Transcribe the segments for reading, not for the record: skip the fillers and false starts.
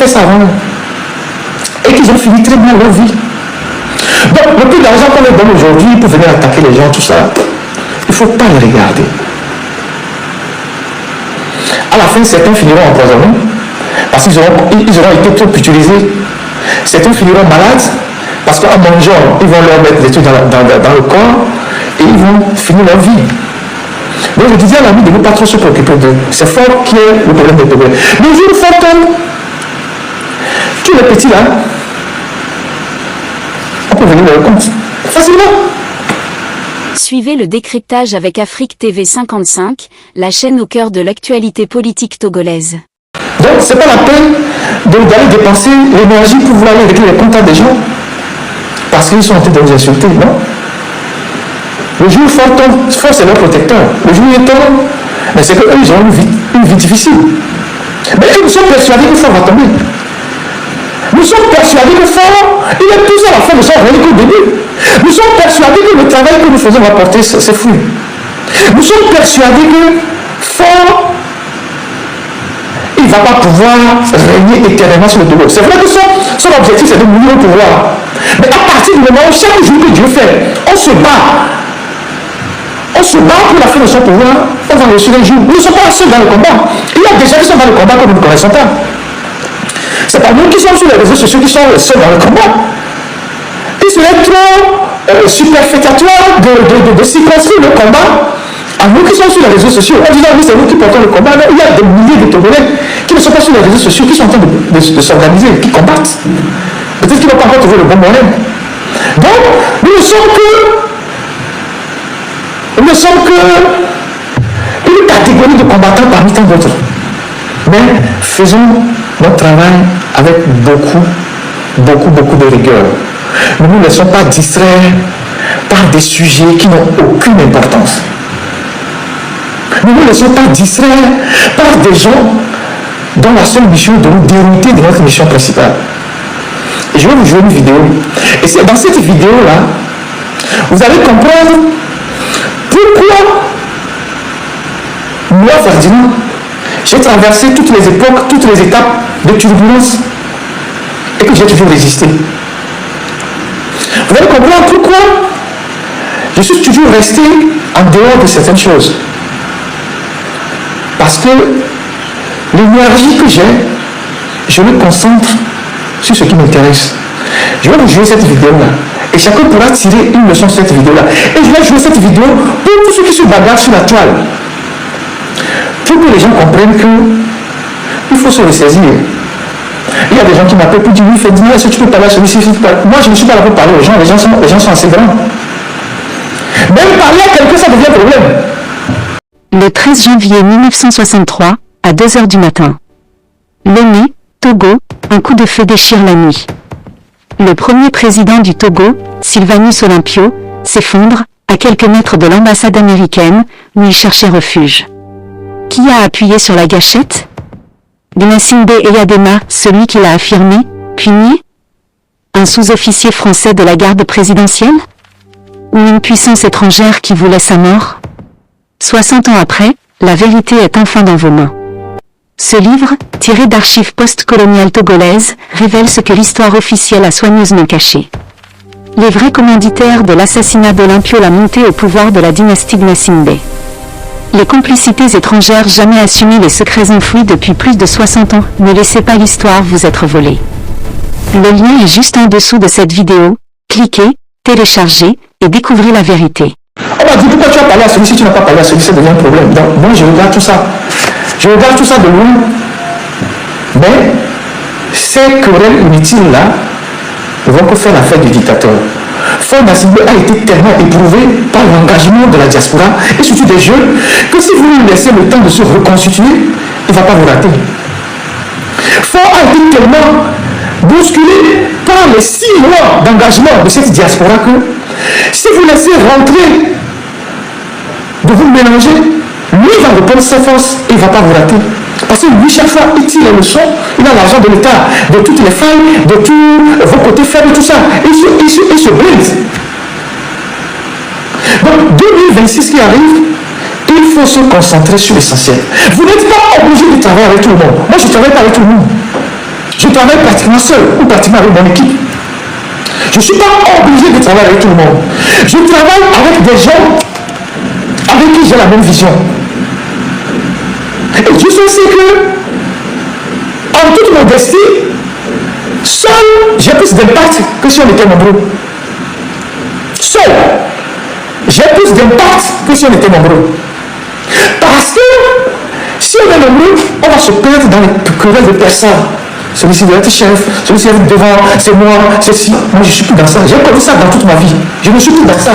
fait ça avant et qu'ils ont fini très bien leur vie. Donc, le peu d'argent qu'on leur donne aujourd'hui pour venir attaquer les gens, tout ça, il ne faut pas les regarder. À la fin, certains finiront empoisonnés parce qu'ils auront été trop utilisés. Certains finiront malades parce qu'en mangeant, ils vont leur mettre des trucs dans le corps et ils vont finir leur vie. Donc je disais à l'ami de ne pas trop se préoccuper d'eux. C'est fort qui est le problème des problèmes. Le jour où fort tombe, tous les petits là, on peut venir leur compte facilement. Suivez le décryptage avec Afrique TV 55, la chaîne au cœur de l'actualité politique togolaise. Donc c'est pas la peine d'aller dépenser l'énergie pour vouloir aller régler les comptes des gens parce qu'ils sont en train de nous insulter, non? Le jour où fort tombe, fort c'est leur protecteur. Le jour où il tombe, mais c'est qu'eux ils ont une vie difficile. Mais nous sommes persuadés que fort va tomber. Nous sommes persuadés que fort, il est plus à la fin de son règne qu'au début. Nous sommes persuadés que le travail que nous faisons va porter ses fruits. Nous sommes persuadés que fort, il ne va pas pouvoir régner éternellement sur le Togo. C'est vrai que son objectif c'est de mourir au pouvoir. Mais à partir du moment où chaque jour que Dieu fait, on se bat. On se bat pour la fin de son pouvoir, on va réussir un jour. Nous ne sommes pas seuls dans le combat. Il y a des gens qui sont dans le combat que nous ne connaissons pas. C'est pas nous qui sommes sur les réseaux sociaux qui sont seuls dans le combat. Il serait trop superfétatoire de circonscrire le combat à nous qui sommes sur les réseaux sociaux. En disant oui, c'est nous qui portons le combat. Mais il y a des milliers de Togolais qui ne sont pas sur les réseaux sociaux, qui sont en train de s'organiser, qui combattent. Peut-être qu'ils n'ont pas encore trouvé le bon moyen. Donc, nous ne sommes que une catégorie de combattants parmi tant d'autres. Mais faisons notre travail avec beaucoup de rigueur. Ne nous laissons pas distraire par des sujets qui n'ont aucune importance. Ne nous laissons pas distraire par des gens dont la seule mission est de nous dérouter de notre mission principale. Et je vais vous jouer une vidéo. Et c'est dans cette vidéo-là, vous allez comprendre pourquoi moi, Ferdinand, j'ai traversé toutes les époques, toutes les étapes de turbulence et que j'ai toujours résisté. Vous allez comprendre pourquoi je suis toujours resté en dehors de certaines choses. Parce que l'énergie que j'ai, je le concentre sur ce qui m'intéresse. Je vais vous jouer cette vidéo-là. Et chacun pourra tirer une leçon de cette vidéo-là. Et je vais jouer cette vidéo pour tous ceux qui se bagarrent sur la toile. Pour que les gens comprennent qu'il faut se ressaisir. Il y a des gens qui m'appellent pour dire oui, Ferdinand, est-ce que tu peux parler à celui-ci? Moi, je ne suis pas là pour parler aux gens. Les gens sont assez grands. Même parler à quelqu'un, ça devient un problème. Le 13 janvier 1963, à 2h du matin. Lomé, Togo, un coup de feu déchire la nuit. Le premier président du Togo, Sylvanus Olympio, s'effondre, à quelques mètres de l'ambassade américaine, où il cherchait refuge. Qui a appuyé sur la gâchette? Gnassingbé Eyadema, celui qui l'a affirmé, puis nié? Un sous-officier français de la garde présidentielle? Ou une puissance étrangère qui voulait sa mort? 60 ans après, la vérité est enfin dans vos mains. Ce livre, tiré d'archives post-coloniales togolaises, révèle ce que l'histoire officielle a soigneusement caché. Les vrais commanditaires de l'assassinat d'Olympio, la montée au pouvoir de la dynastie Gnassingbé. Les complicités étrangères jamais assumées, les secrets enfouis depuis plus de 60 ans. Ne laissez pas l'histoire vous être volée. Le lien est juste en dessous de cette vidéo. Cliquez, téléchargez et découvrez la vérité. On m'a dit pourquoi tu as parlé à celui-ci, tu n'as pas parlé à celui-ci, ça devient un problème. Donc moi je regarde tout ça. Je regarde tout ça de loin. Mais ces querelles inutiles là ne vont que faire l'affaire du dictateur. Faure Gnassingbé a été tellement éprouvé par l'engagement de la diaspora et surtout des jeunes que si vous lui laissez le temps de se reconstituer, il ne va pas vous rater. Faure a été tellement bousculé par les 6 mois d'engagement de cette diaspora que si vous laissez rentrer de vous mélanger, lui va reprendre ses forces et il ne va pas vous rater. Parce que lui, chaque fois, il tire les leçons, il a l'argent de l'État, de toutes les failles, de tous vos côtés faibles, tout ça. Il se brise. Donc, 2026 qui arrive, il faut se concentrer sur l'essentiel. Vous n'êtes pas obligé de travailler avec tout le monde. Moi, je ne travaille pas avec tout le monde. Je travaille pratiquement seul ou pratiquement avec mon équipe. Je ne suis pas obligé de travailler avec tout le monde. Je travaille avec des gens avec qui j'ai la même vision. Et Dieu sait que, en toute modestie, seul, j'ai plus d'impact que si on était nombreux. Seul, j'ai plus d'impact que si on était nombreux. Parce que, si on est nombreux, on va se perdre dans les querelles de personnes. Celui-ci doit être chef, celui-ci doit être devant, c'est moi, c'est si. Moi, je ne suis plus dans ça. J'ai connu ça dans toute ma vie. Je ne suis plus dans ça.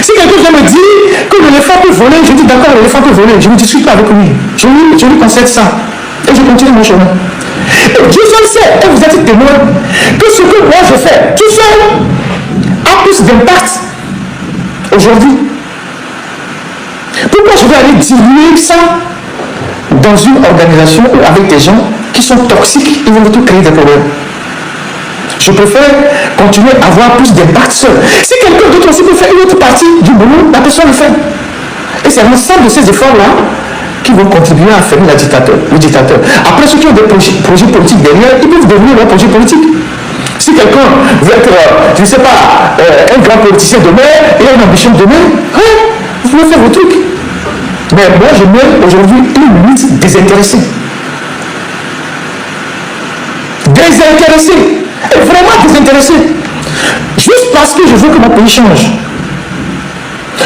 Si quelqu'un vient me dire que l'éléphant peut voler, je dis d'accord, l'éléphant peut voler. Je ne discute pas avec lui. Je lui concède ça. Et je continue mon chemin. Et Dieu seul sait, et vous êtes témoin, que ce que moi je fais, tout seul, a plus d'impact aujourd'hui. Pourquoi je vais aller diluer ça dans une organisation ou avec des gens qui sont toxiques, ils vont tout créer des problèmes. Je préfère continuer à avoir plus d'impact seul. Si quelqu'un d'autre aussi peut faire une autre partie du boulot, la personne le fait. Et c'est l'ensemble de ces efforts-là qui vont contribuer à fermer le dictateur. Après, ceux qui ont des projets politiques derrière, ils peuvent devenir leur projet politique. Si quelqu'un veut être, je ne sais pas, un grand politicien demain, et a une ambition demain, vous pouvez faire vos trucs. Mais moi, je mets aujourd'hui une limite désintéressée. Désintéressé, et vraiment désintéressé, juste parce que je veux que mon pays change.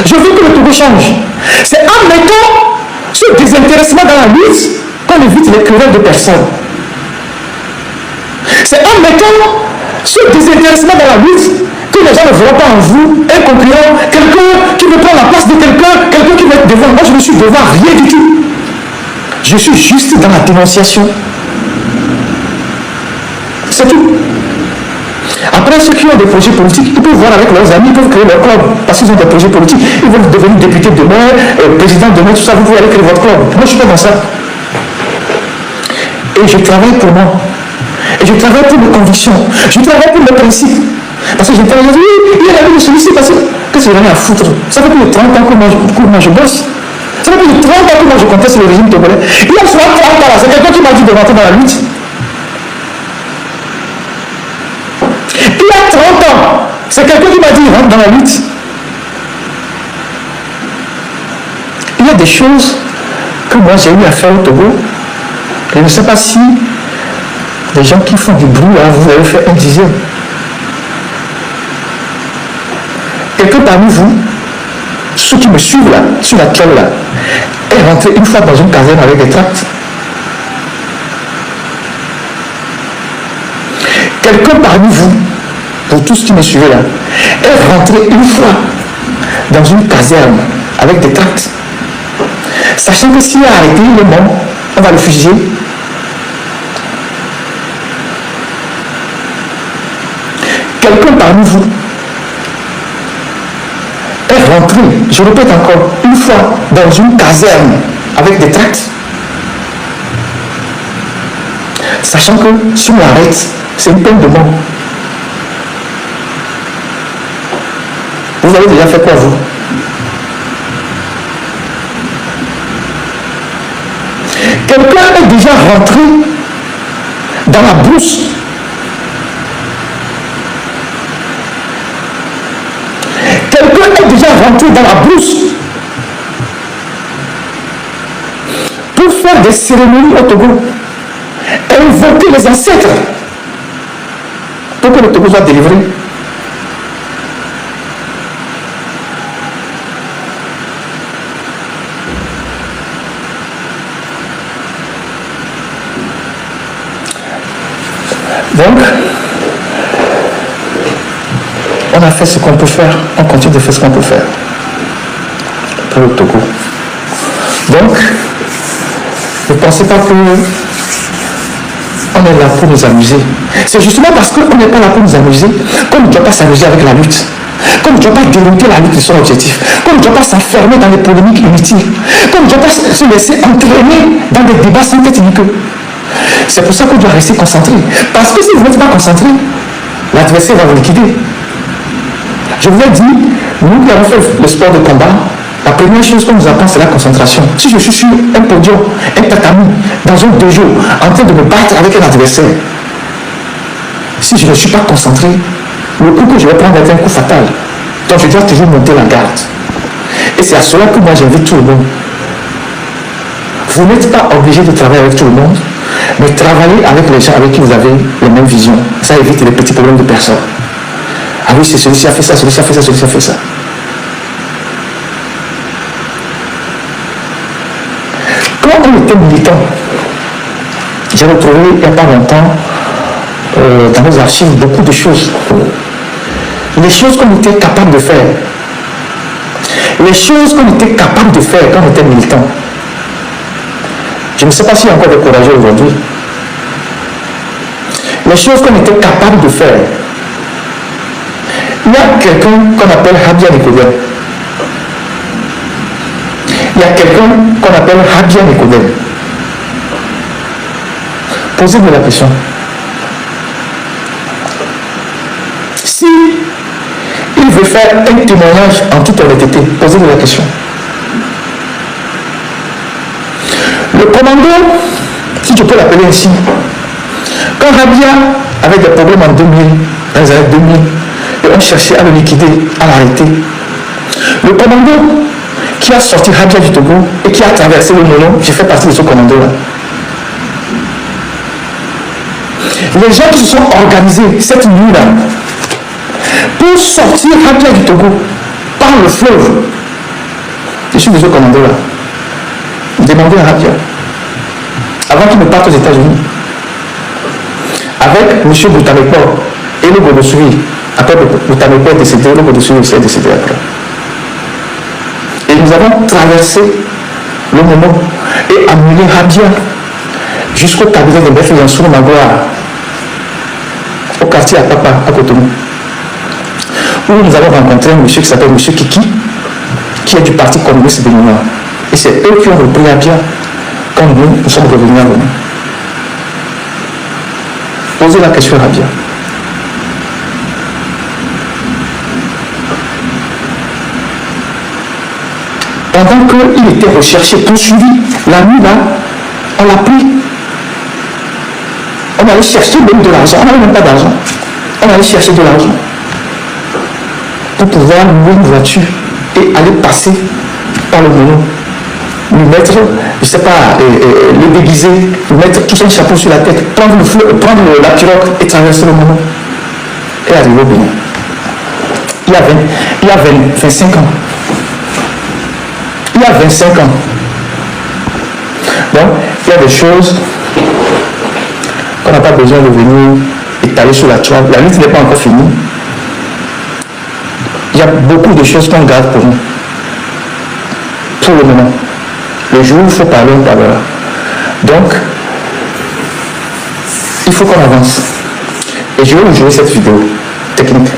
Je veux que le Togo change. C'est en mettant ce désintéressement dans la lutte qu'on évite les querelles de personnes. C'est en mettant ce désintéressement dans la lutte que les gens ne verront pas en vous un concurrent, quelqu'un qui veut prendre la place de quelqu'un qui va être devant. Moi, je ne suis devant rien du tout. Je suis juste dans la dénonciation. C'est tout. Après, ceux qui ont des projets politiques, ils peuvent voir avec leurs amis, ils peuvent créer leur club parce qu'ils ont des projets politiques. Ils vont devenir députés demain, président demain, tout ça, vous pouvez aller créer votre club. Moi, je ne suis pas dans ça. Et je travaille pour moi. Et je travaille pour mes convictions. Je travaille pour mes principes. Parce que je travaille, oui, il y a la vie de celui-ci, parce que qu'est-ce que j'en ai à foutre? Ça fait plus de 30 ans que moi je bosse. Ça fait plus de 30 ans que moi je conteste le régime togolais. Il y a 30 ans là, c'est quelqu'un qui m'a dit de rentrer dans la lutte. Il y a 30 ans, c'est quelqu'un qui m'a dit rentre dans la lutte. Il y a des choses que moi j'ai eu à faire au Togo. Je ne sais pas si les gens qui font du bruit, là, vous avez fait un dixième. Quelqu'un parmi vous, ceux qui me suivent là, sur la toile là, est rentré une fois dans une caserne avec des tracts. Quelqu'un parmi vous, pour tous qui me suivent là, est rentré une fois dans une caserne avec des tracts, sachant que s'il est arrêté, il est mort, on va le fusiller. Quelqu'un parmi vous est rentré, je répète encore, une fois dans une caserne avec des tracts, sachant que si on l'arrête, c'est une peine de mort. Vous avez déjà fait quoi, vous? Quelqu'un est déjà rentré dans la brousse. Quelqu'un est déjà rentré dans la brousse pour faire des cérémonies au Togo, invoquer les ancêtres pour que le Togo soit délivré. Donc, on a fait ce qu'on peut faire, on continue de faire ce qu'on peut faire pour le Togo. Donc, ne pensez pas que on est là pour nous amuser. C'est justement parce qu'on n'est pas là pour nous amuser qu'on ne doit pas s'amuser avec la lutte. Qu'on ne doit pas dérouler la lutte de son objectif. Qu'on ne doit pas s'enfermer dans des polémiques inutiles. Qu'on ne doit pas se laisser entraîner dans des débats sans tête ni queue. C'est pour ça qu'on doit rester concentré. Parce que si vous n'êtes pas concentré, l'adversaire va vous liquider. Je vous ai dit, nous qui avons fait le sport de combat, la première chose qu'on nous apprend, c'est la concentration. Si je suis sur un podium, un tatami, dans un dojo, en train de me battre avec un adversaire, si je ne suis pas concentré, le coup que je vais prendre va être un coup fatal. Donc je dois toujours monter la garde. Et c'est à cela que moi j'invite tout le monde. Vous n'êtes pas obligé de travailler avec tout le monde, mais travaillez avec les gens avec qui vous avez les mêmes visions. Ça évite les petits problèmes de personnes. Ah oui, c'est celui-ci a fait ça, celui-ci a fait ça, celui-ci a fait ça. Quand on était militant, j'ai retrouvé il n'y a pas longtemps dans nos archives beaucoup de choses. Les choses qu'on était capable de faire. Les choses qu'on était capable de faire quand on était militant. Je ne sais pas s'il y a encore des courageux aujourd'hui. Les choses qu'on était capable de faire. Il y a quelqu'un qu'on appelle Habia Nicodème. Il y a quelqu'un qu'on appelle Habia Nicodème. Posez-vous la question. Si il veut faire un témoignage en toute honnêteté, posez-vous la question. Le commando, si je peux l'appeler ainsi, quand Habia avait des problèmes en 2000, dans les années 2000, et on cherchait à le liquider, à l'arrêter, le commando qui a sorti Habia du Togo et qui a traversé le Mono, j'ai fait partie de ce commando-là. Les gens qui se sont organisés cette nuit-là pour sortir Habia du Togo par le fleuve, je suis de ce commando-là. Demandez à Habia, avant qu'il ne parte aux États-Unis, avec M. Boutamekor et le Godosui. Après, Boutamekor est décédé, le Godosui aussi est décédé après. Et nous avons traversé le Mono et amené Habia jusqu'au cabinet de Maître Yansour Magloire, au quartier à Papa, à Cotonou, où nous avons rencontré un monsieur qui s'appelle M. Kiki, qui est du Parti communiste béninois. Et c'est eux qui ont repris Habia quand nous sommes revenus à Lomé. Posez la question à Habia. Pendant qu'il était recherché, poursuivi, la nuit là, on l'a pris. On allait chercher même de l'argent. On n'avait même pas d'argent. On allait chercher de l'argent pour pouvoir louer une voiture et aller passer par le Mono. Lui mettre, je ne sais pas, le déguiser, lui mettre tout son chapeau sur la tête, prendre la pirogue et traverser le Mono et arriver au Bénin. Il y a 25 ans. Il y a 25 ans. Donc, il y a des choses qu'on n'a pas besoin de venir étaler sur la toile. La lutte n'est pas encore finie. Il y a beaucoup de choses qu'on garde pour nous. Pour le moment. Le jour où il faut parler, on parlera. Donc, il faut qu'on avance. Et je vais vous jouer cette vidéo technique.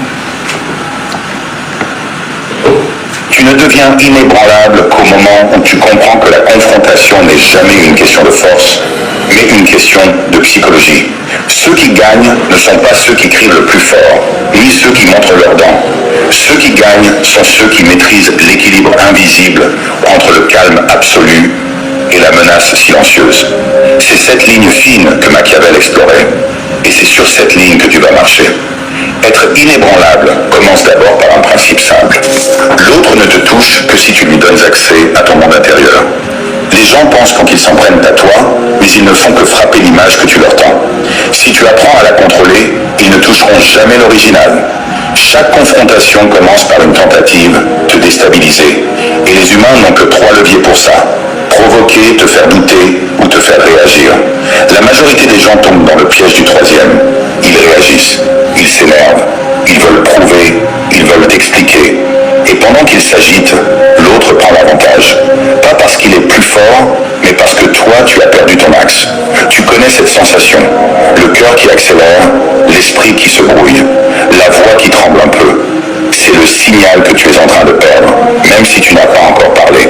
Tu ne deviens inébranlable qu'au moment où tu comprends que la confrontation n'est jamais une question de force, mais une question de psychologie. Ceux qui gagnent ne sont pas ceux qui crient le plus fort, ni ceux qui montrent leurs dents. Ceux qui gagnent sont ceux qui maîtrisent l'équilibre invisible entre le calme absolu et la menace silencieuse. C'est cette ligne fine que Machiavel explorait, et c'est sur cette ligne que tu vas marcher. Être inébranlable commence d'abord par un principe simple. L'autre ne te touche que si tu lui donnes accès à ton monde intérieur. Les gens pensent quand ils s'en prennent à toi, mais ils ne font que frapper l'image que tu leur tends. Si tu apprends à la contrôler, ils ne toucheront jamais l'original. Chaque confrontation commence par une tentative de te déstabiliser. Et les humains n'ont que 3 leviers pour ça. Provoquer, te faire douter ou te faire réagir. La majorité des gens tombent dans le piège du 3e. Ils réagissent, ils s'énervent, ils veulent prouver, ils veulent t'expliquer. Et pendant qu'ils s'agitent, l'autre prend l'avantage. Pas parce qu'il est plus fort, mais parce que toi, tu as perdu ton axe. Tu connais cette sensation. Le cœur qui accélère, l'esprit qui se brouille, la voix qui tremble un peu. C'est le signal que tu es en train de perdre, même si tu n'as pas encore parlé.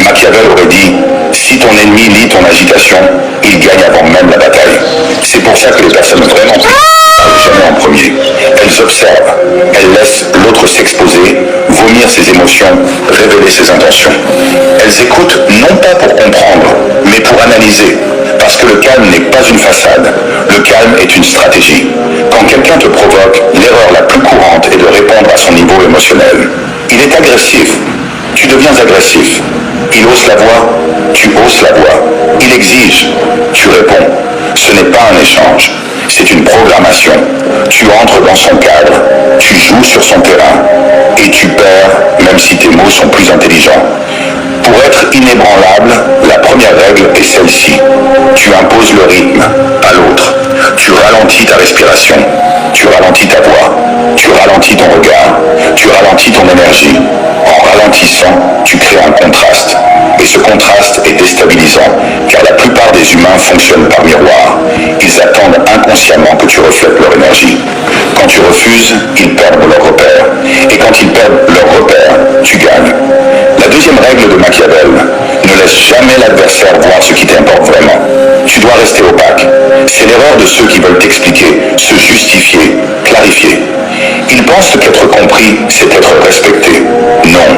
Machiavel aurait dit, si ton ennemi lit ton agitation, il gagne avant même la bataille. C'est pour ça que les personnes vraiment parlent jamais en premier. Elles observent, elles laissent l'autre s'exposer, vomir ses émotions, révéler ses intentions. Elles écoutent non pas pour comprendre, mais pour analyser. Parce Parce que le calme n'est pas une façade, le calme est une stratégie. Quand quelqu'un te provoque, l'erreur la plus courante est de répondre à son niveau émotionnel. Il est agressif, tu deviens agressif. Il hausse la voix, tu hausses la voix. Il exige, tu réponds. Ce n'est pas un échange, c'est une programmation. Tu entres dans son cadre, tu joues sur son terrain, et tu perds même si tes mots sont plus intelligents. Pour être inébranlable, la première règle est celle-ci. Tu imposes le rythme à l'autre. Tu ralentis ta respiration, tu ralentis ta voix, tu ralentis ton regard, tu ralentis ton énergie. En ralentissant, tu crées un contraste. Et ce contraste est déstabilisant, car la plupart des humains fonctionnent par miroir. Ils attendent inconsciemment que tu reflètes leur énergie. Quand tu refuses, ils perdent leur repère. Et quand ils perdent leur repère, tu gagnes. La deuxième règle de Machiavel, ne laisse jamais l'adversaire voir ce qui t'importe vraiment. Tu dois rester opaque. C'est l'erreur de ceux qui veulent t'expliquer, se justifier, clarifier. Ils pensent qu'être compris, c'est être respecté. Non,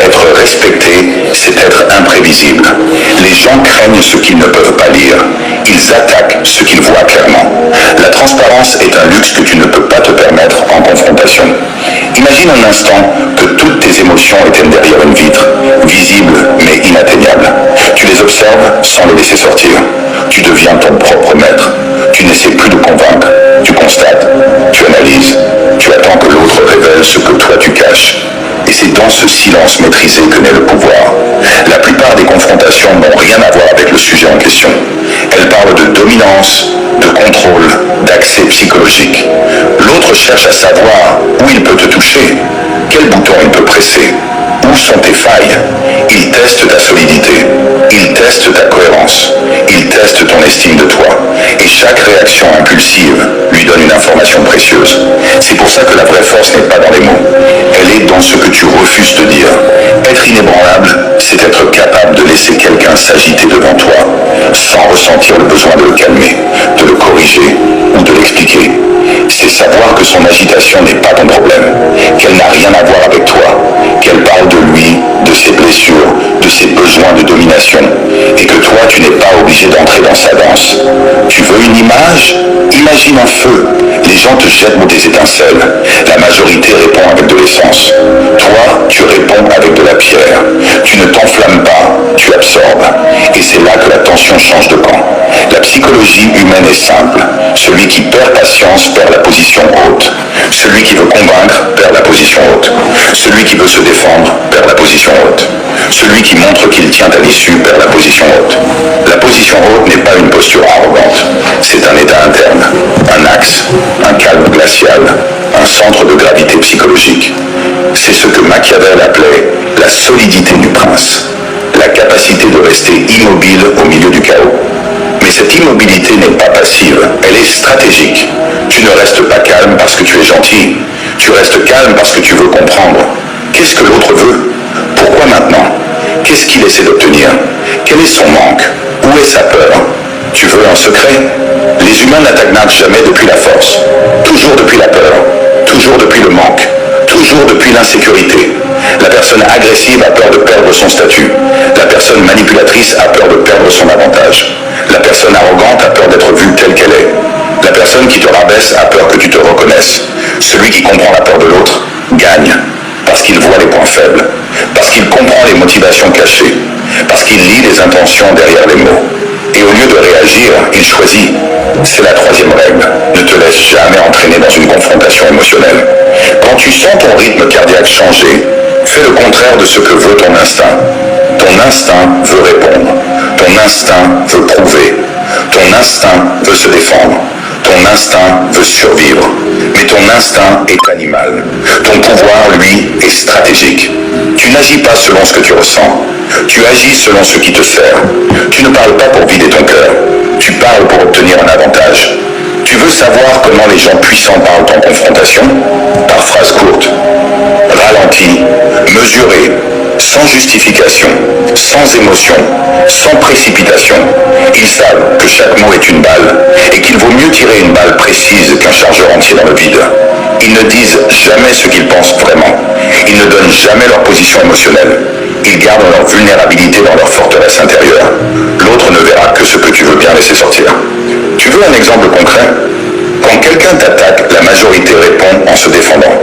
être respecté, c'est être imprévisible. Les gens craignent ce qu'ils ne peuvent pas lire. Ils attaquent ce qu'ils voient clairement. La transparence est un luxe que tu ne peux pas te permettre en confrontation. Imagine un instant que toutes tes émotions étaient derrière une vitre, visibles mais inatteignables. Tu les observes sans les laisser sortir. Tu deviens ton propre maître. Tu n'essaies plus de convaincre. Tu constates, tu analyses. Tu attends que l'autre révèle ce que toi tu caches. Et c'est dans ce silence maîtrisé que naît le pouvoir. La plupart des confrontations n'ont rien à voir avec le sujet en question. Elles parlent de dominance, de contrôle, d'accès psychologique. L'autre cherche à savoir où il peut te toucher, quel bouton il peut presser, où sont tes failles. Il teste ta solidité, il teste ta cohérence, il teste ton estime de toi. Et chaque réaction impulsive lui donne une information précieuse. C'est pour ça que la vraie force n'est pas dans les mots. Elle est dans ce que tu refuses de dire. Être inébranlable, c'est être capable de laisser quelqu'un s'agiter devant toi, sans ressentir le besoin de le calmer, de le corriger ou de l'expliquer. C'est savoir que son agitation n'est pas ton problème, qu'elle n'a rien à voir avec toi, qu'elle parle de lui, de ses blessures, de ses besoins de domination, et que toi, tu n'es pas obligé d'entrer dans sa danse. Tu veux une image? Imagine un feu. Les gens te jettent des étincelles. La majorité répond avec de l'essence. Toi, tu réponds avec de la pierre. Tu ne t'enflammes pas, tu absorbes. Et c'est là que la tension change de camp. La psychologie humaine est simple. Celui qui perd patience perd la position haute. Celui qui veut convaincre perd la position haute. Celui qui veut se défendre perd la position haute. Celui qui montre qu'il tient à l'issue perd la position haute. La position haute n'est pas une posture arrogante. C'est un état interne, un axe, un calme glacial, un centre de gravité psychologique. C'est ce que Machiavel appelait la solidité du prince, la capacité de rester immobile au milieu du chaos. Mais cette immobilité n'est pas passive, elle est stratégique. Tu ne restes pas calme parce que tu es gentil, tu restes calme parce que tu veux comprendre. Qu'est-ce que l'autre veut? Pourquoi maintenant? Qu'est-ce qu'il essaie d'obtenir? Quel est son manque? Où est sa peur? Tu veux un secret? Les humains n'attaquent jamais depuis la force, toujours depuis la peur, toujours depuis le manque, toujours depuis l'insécurité. La personne agressive a peur de perdre son statut. La personne manipulatrice a peur de perdre son avantage. La personne arrogante a peur d'être vue telle qu'elle est. La personne qui te rabaisse a peur que tu te reconnaisses. Celui qui comprend la peur de l'autre gagne, parce qu'il voit les points faibles, parce qu'il comprend les motivations cachées, parce qu'il lit les intentions derrière les mots. Et au lieu de réagir, il choisit. C'est la troisième règle. Ne te laisse jamais entraîner dans une confrontation émotionnelle. Quand tu sens ton rythme cardiaque changer, fais le contraire de ce que veut ton instinct. Ton instinct veut répondre. Ton instinct veut prouver. Ton instinct veut se défendre. Ton instinct veut survivre. Mais ton instinct est animal. Ton pouvoir, lui, est stratégique. Tu n'agis pas selon ce que tu ressens. Tu agis selon ce qui te sert. Tu ne parles pas pour vider ton cœur. Tu parles pour obtenir un avantage. Tu veux savoir comment les gens puissants parlent en confrontation? Par phrases courtes, ralenties, mesurées, sans justification, sans émotion, sans précipitation. Ils savent que chaque mot est une balle et qu'il vaut mieux tirer une balle précise qu'un chargeur entier dans le vide. Ils ne disent jamais ce qu'ils pensent vraiment. Ils ne donnent jamais leur position émotionnelle. Ils gardent leur vulnérabilité dans leur forteresse intérieure. L'autre ne verra que ce que tu veux bien laisser sortir. Tu veux un exemple concret ? Quand quelqu'un t'attaque, la majorité répond en se défendant.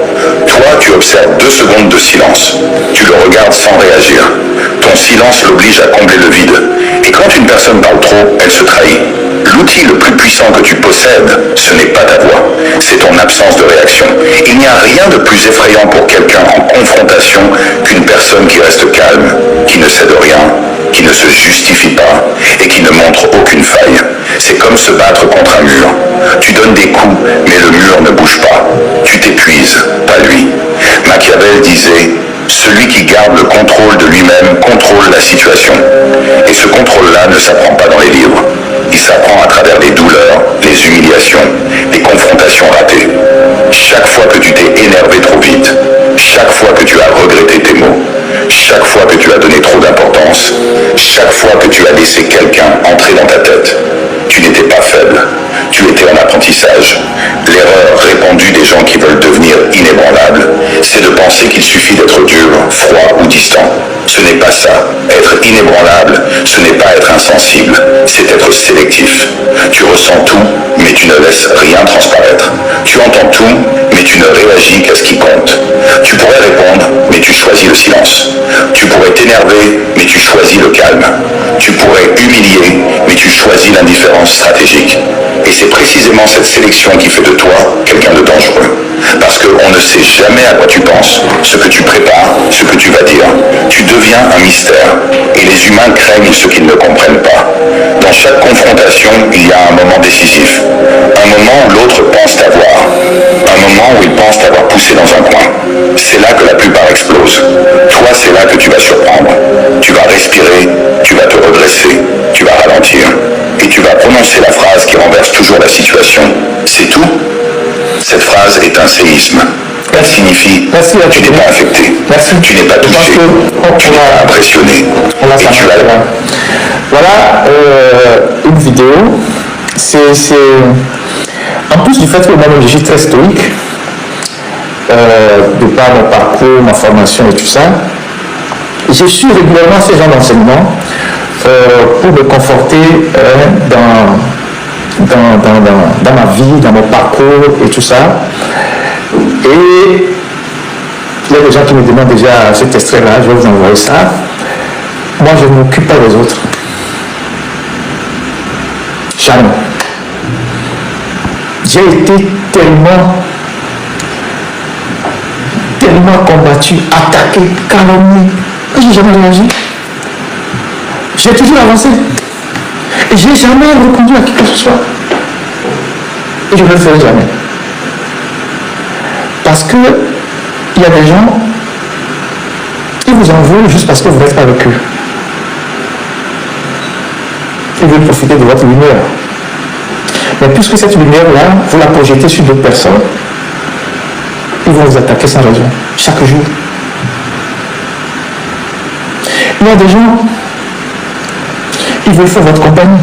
Toi, tu observes 2 secondes de silence. Tu le regardes sans réagir. Ton silence l'oblige à combler le vide. Et quand une personne parle trop, elle se trahit. L'outil le plus puissant que tu possèdes, ce n'est pas ta voix, c'est ton absence de réaction. Il n'y a rien de plus effrayant pour quelqu'un en confrontation qu'une personne qui reste calme, qui ne cède rien, qui ne se justifie pas et qui ne montre aucune faille. C'est comme se battre contre un mur. Tu donnes des coups, mais le mur ne bouge pas. Tu t'épuises, pas lui. Machiavel disait « Celui qui garde le contrôle de lui-même contrôle la situation. » Et ce contrôle-là ne s'apprend pas dans les livres. Il s'apprend à travers les douleurs, les humiliations, les confrontations ratées. Chaque fois que tu t'es énervé trop vite, chaque fois que tu as regretté tes mots, chaque fois que tu as donné trop d'importance, chaque fois que tu as laissé quelqu'un entrer dans ta tête, tu n'étais pas faible, tu étais en apprentissage. L'erreur répandue des gens qui veulent devenir inébranlables, c'est de penser qu'il suffit d'être dur, froid ou distant. Ce n'est pas ça. Être inébranlable, ce n'est pas être insensible, c'est être sélectif. Tu ressens tout, mais tu ne laisses rien transparaître. Tu entends tout, mais tu ne réagis qu'à ce qui compte. Tu pourrais répondre, mais tu choisis le silence. Tu pourrais t'énerver, mais tu choisis le calme. Tu pourrais humilier, mais tu choisis l'indifférence stratégique. Et c'est précisément cette sélection qui fait de toi quelqu'un de dangereux. Parce qu'on ne sait jamais à quoi tu penses, ce que tu prépares, ce que tu vas dire. Tu deviens un mystère. Et les humains craignent ce qu'ils ne comprennent pas. Dans chaque confrontation, il y a un moment décisif. Un moment où l'autre pense t'avoir. Un moment où il pense t'avoir poussé dans un coin. C'est là que la plupart explosent. Toi, c'est là que tu vas surprendre. Tu vas respirer, tu vas te redresser, tu vas ralentir. Et tu vas prononcer la phrase qui renverse toujours la situation. C'est tout ? Cette phrase est un séisme. Elle signifie tu n'es pas affecté, tu n'es pas touché, tu n'es pas impressionné. Et tu as... Voilà une vidéo. C'est en plus du fait que moi je suis très stoïque, de par mon parcours, ma formation et tout ça, je suis régulièrement ces gens d'enseignement pour me conforter dans ma vie, dans mon parcours et tout ça. Et il y a des gens qui me demandent déjà cet extrait-là, je vais vous envoyer ça. Moi, je ne m'occupe pas des autres. Jamais. J'ai été tellement combattu, attaqué, calomnié, que je n'ai jamais réagi. J'ai toujours avancé. Et je n'ai jamais répondu à qui que ce soit. Et je ne le ferai jamais. Parce que il y a des gens qui vous en veulent juste parce que vous n'êtes pas avec eux. Ils veulent profiter de votre lumière. Mais puisque cette lumière-là, vous la projetez sur d'autres personnes, ils vont vous attaquer sans raison, chaque jour. Il y a des gens, ils veulent faire votre compagnie.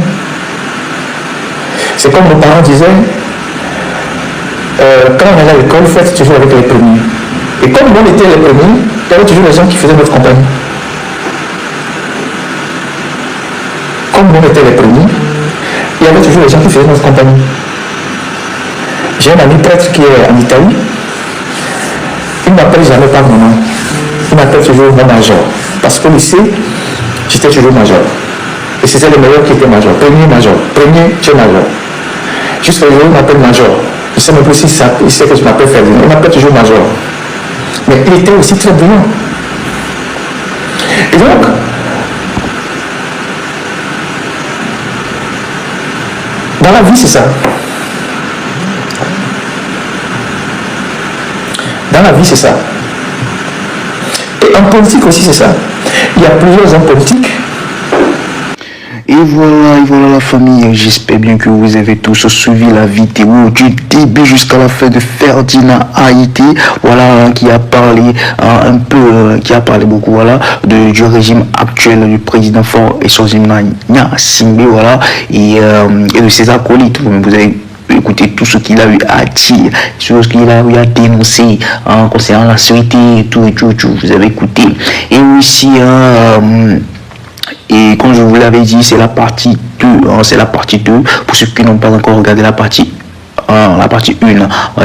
C'est comme nos parents disaient, quand on allait à l'école, il faut être toujours avec les premiers. Et comme on était les premiers, il y avait toujours les gens qui faisaient notre compagnie. Comme on était les premiers, il y avait toujours les gens qui faisaient notre compagnie. J'ai un ami prêtre qui est en Italie. Il ne m'appelle jamais par mon nom. Il m'appelle toujours mon major. Parce qu'au lycée, j'étais toujours major. Et c'était le meilleur qui était major. Premier, tu es major. Jusqu'à aujourd'hui, il m'appelle major. Je ne sais même plus si il sait que je m'appelle Ferdinand. Il m'appelle toujours major. Mais il était aussi très brillant. Et donc, dans la vie, c'est ça. Dans la vie, c'est ça. Et en politique aussi, c'est ça. Il y a plusieurs hommes politiques. Et voilà la famille, j'espère bien que vous avez tous suivi la vidéo du début jusqu'à la fin de Ferdinand Haïti, voilà, qui a parlé un peu, qui a parlé beaucoup, voilà, du régime actuel du président Faure et Nya Simbe, voilà, et de ses acolytes. Vous avez écouter tout ce qu'il a eu à dire, tout ce qu'il a eu à dénoncer concernant la société et tout, vous avez écouté. Et aussi, et comme je vous l'avais dit, c'est la partie 2, c'est la partie 2, pour ceux qui n'ont pas encore regardé la partie 1,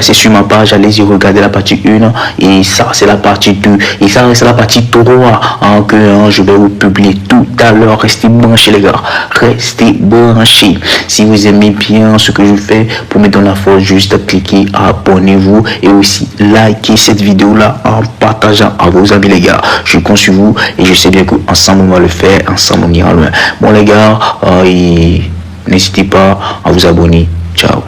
c'est sur ma page, allez-y regarder la partie 1, et ça c'est la partie 2, et ça c'est la partie 3 que je vais vous publier tout à l'heure. Restez branchés les gars, restez branchés. Si vous aimez bien ce que je fais, pour me donner la force, juste cliquez, abonnez-vous et aussi likez cette vidéo là en partageant à vos amis les gars. Je compte sur vous et je sais bien qu'ensemble on va le faire, ensemble on ira loin. Bon les gars, n'hésitez pas à vous abonner. Ciao.